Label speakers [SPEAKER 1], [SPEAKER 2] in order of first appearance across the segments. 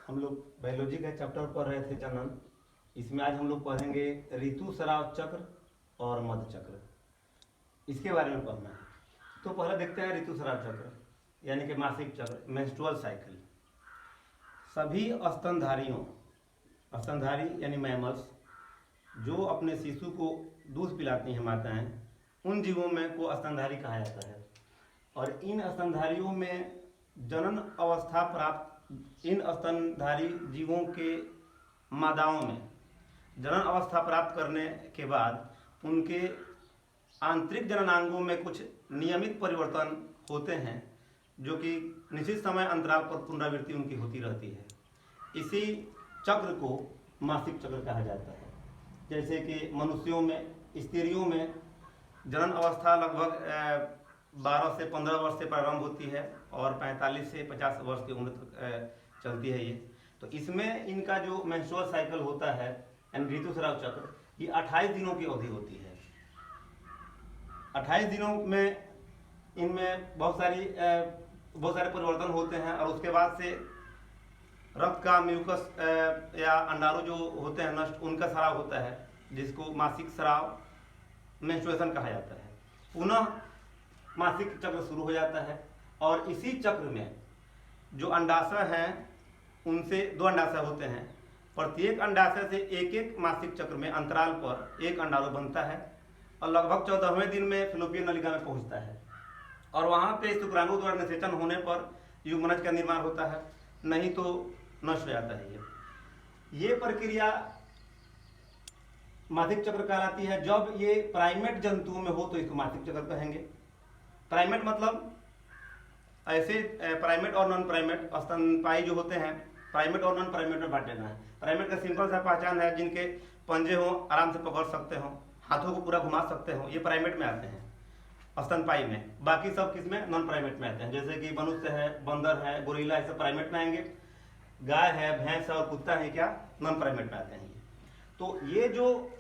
[SPEAKER 1] हम लोग बायोलॉजी का चैप्टर पढ़ रहे थे जनन। इसमें आज हम लोग पढ़ेंगे ऋतुस्राव चक्र और मध्य चक्र, इसके बारे में पढ़ना है। तो पहले देखते हैं ऋतुस्राव चक्र यानी कि मासिक चक्र, मेंस्ट्रुअल साइकिल। सभी स्तनधारी यानी मैमल्स जो अपने शिशु को दूध पिलाती हैं माताएं, उन जीवों में को स्तनधारी कहा जाता है। और इन स्तनधारियों में जनन अवस्था प्राप्त इन स्तनधारी जीवों के मादाओं में जनन अवस्था प्राप्त करने के बाद उनके आंतरिक जननांगों में कुछ नियमित परिवर्तन होते हैं जो कि निश्चित समय अंतराल पर पुनरावृत्ति उनकी होती रहती है। इसी चक्र को मासिक चक्र कहा जाता है। जैसे कि मनुष्यों में, स्त्रियों में जनन अवस्था लगभग 12 से 15 वर्ष से प्रारंभ होती है और 45 से 50 वर्ष की उम्र तक चलती है ये। तो इसमें इनका जो मेंस्ट्रुअल साइकिल होता है यानी ऋतुस्राव चक्र, ये 28 दिनों की अवधि होती है। 28 दिनों में इनमें बहुत सारे परिवर्तन होते हैं और उसके बाद से रक्त का म्यूकस या अंडाणु जो होते हैं नष्ट, उनका स्राव होता है जिसको मासिक स्राव मेंस्ट्रुएशन कहा जाता है। पुनः मासिक चक्र शुरू हो जाता है और इसी चक्र में जो अंडाशय हैं उनसे 2 अंडाशय होते हैं। प्रत्येक अंडाशय से एक मासिक चक्र में अंतराल पर एक अंडाणु बनता है और लगभग 14वें दिन में फैलोपियन नलिका में पहुंचता है और वहां पे शुक्राणु द्वारा निषेचन होने पर युग्मनज का निर्माण होता है, नहीं तो नष्ट हो जाता है। ये प्रक्रिया मासिक चक्र कहलाती है। जब ये प्राइमेट जंतुओं में हो तो इसको मासिक चक्र कहेंगे। प्राइमेट मतलब ऐसे प्राइमेट और नॉन प्राइमेट स्तनपायी जो होते हैं, प्राइमेट और नॉन प्राइमेट में बांट देना है। प्राइमेट का सिंपल सा पहचान है, जिनके पंजे हो, आराम से पकड़ सकते हो, हाथों को पूरा घुमा सकते हो, ये प्राइमेट में आते हैं स्तनपायी में। बाकी सब किसमें? नॉन प्राइमेट में आते हैं। जैसे कि मनुष्य है, बंदर है, गोरिल्ला, ऐसे प्राइमेट में आएंगे। गाय है, भैंस और कुत्ता है, क्या नॉन प्राइमेट में आते हैं। तो ये जो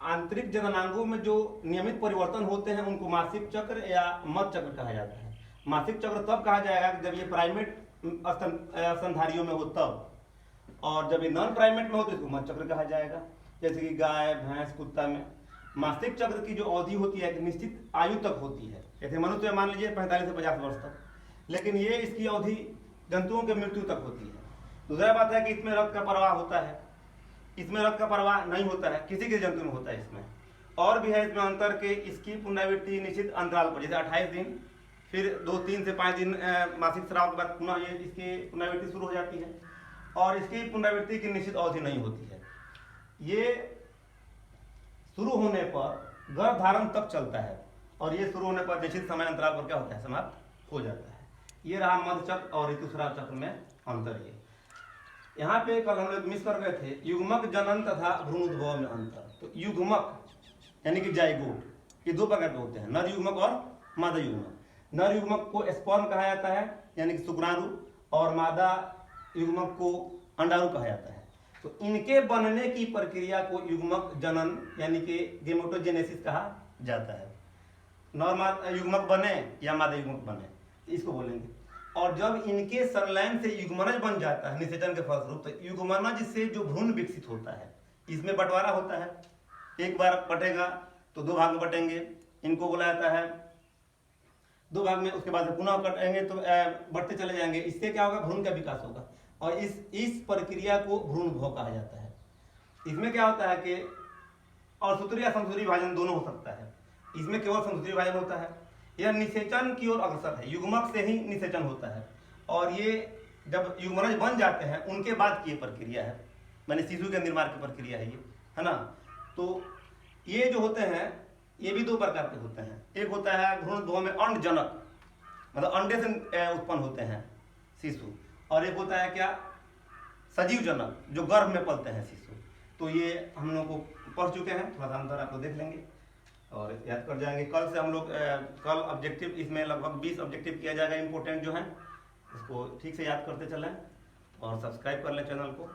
[SPEAKER 1] आंतरिक जननांगों में जो नियमित परिवर्तन होते हैं उनको मासिक चक्र या मध्य चक्र कहा जाता है। मासिक चक्र तब कहा जाएगा जब ये प्राइमेट स्तनधारियों में हो तब, और जब ये नॉन प्राइमेट में हो तो इसको मध्य चक्र कहा जाएगा। जैसे कि गाय, भैंस, कुत्ता में मासिक चक्र की जो अवधि होती है एक निश्चित आयु तक होती है। जैसे मनुष्य मान लीजिए 45 से 50 वर्ष तक, लेकिन ये इसकी अवधि जंतुओं के मृत्यु तक होती है। दूसरा बात है कि इसमें रक्त का प्रवाह होता है, इसमें रक्त का प्रवाह नहीं होता है, किसी के जंतु में होता है। इसमें और भी है इसमें अंतर के इसकी पुनरावृत्ति निश्चित अंतराल पर, जैसे 28 दिन, फिर 2-3 से 5 दिन मासिक स्राव के बाद पुनः ये इसकी पुनरावृत्ति शुरू हो जाती है और इसकी पुनरावृत्ति की निश्चित अवधि नहीं होती है। ये शुरू होने पर गर्भ धारण तक चलता है और ये शुरू होने पर निश्चित समय अंतराल पर क्या होता है? समाप्त हो जाता है। ये रहा मध्य चक्र और ऋतुस्राव चक्र में अंतर। ये यहाँ पे कल हम लोग मिस कर गए थे, युग्मक जनन तथा भ्रूणोद्भव में अंतर। तो युग्मक यानी कि जाइगोट, ये 2 प्रकार के होते हैं, नर युग्मक और मादा युग्मक। नर युग्मक को स्पर्म कहा जाता है यानी कि शुक्राणु, और मादा युग्मक को अंडाणु कहा जाता है। तो इनके बनने की प्रक्रिया को युग्मक जनन यानी कि गेमेटोजेनेसिस कहा जाता है। नर युग्मक बने या मादा युग्मक बने, इसको बोलेंगे। और जब इनके संलयन से युग्मनज बन जाता है निषेचन के फलस्वरूप, तो युग्मनज से जो भ्रूण विकसित होता है, इसमें बंटवारा होता है। एक बार बटेगा तो 2 भाग में बटेंगे, इनको बोला जाता है 2 भाग में, उसके बाद पुनः कटेंगे तो बढ़ते चले जाएंगे। इससे क्या होगा? भ्रूण का विकास होगा और इस प्रक्रिया को भ्रूणभव कहा जाता है। इसमें क्या होता है कि और सूत्री या समसूत्री विभाजन दोनों हो सकता है। इसमें केवल समसूत्री विभाजन होता है। यह निषेचन की ओर अग्रसर है, युग्मक से ही निषेचन होता है और ये जब युग्मनज बन जाते हैं उनके बाद की ये प्रक्रिया है, मैंने शिशु के निर्माण की प्रक्रिया है ये, है ना। तो ये जो होते हैं ये भी 2 प्रकार के होते हैं। एक होता है भ्रूणोद्भव में अंडजनक, मतलब अंडे से उत्पन्न होते हैं शिशु, और एक होता है क्या? सजीव जनक, जो गर्भ में पलते हैं शिशु। तो ये हम लोग को पढ़ चुके हैं, थोड़ा सा अंतर आप लोग देख लेंगे और याद कर जाएंगे। कल से हम लोग कल ऑब्जेक्टिव, इसमें लगभग 20 ऑब्जेक्टिव किया जाएगा, इंपॉर्टेंट जो है, इसको ठीक से याद करते चलें और सब्सक्राइब कर लें चैनल को।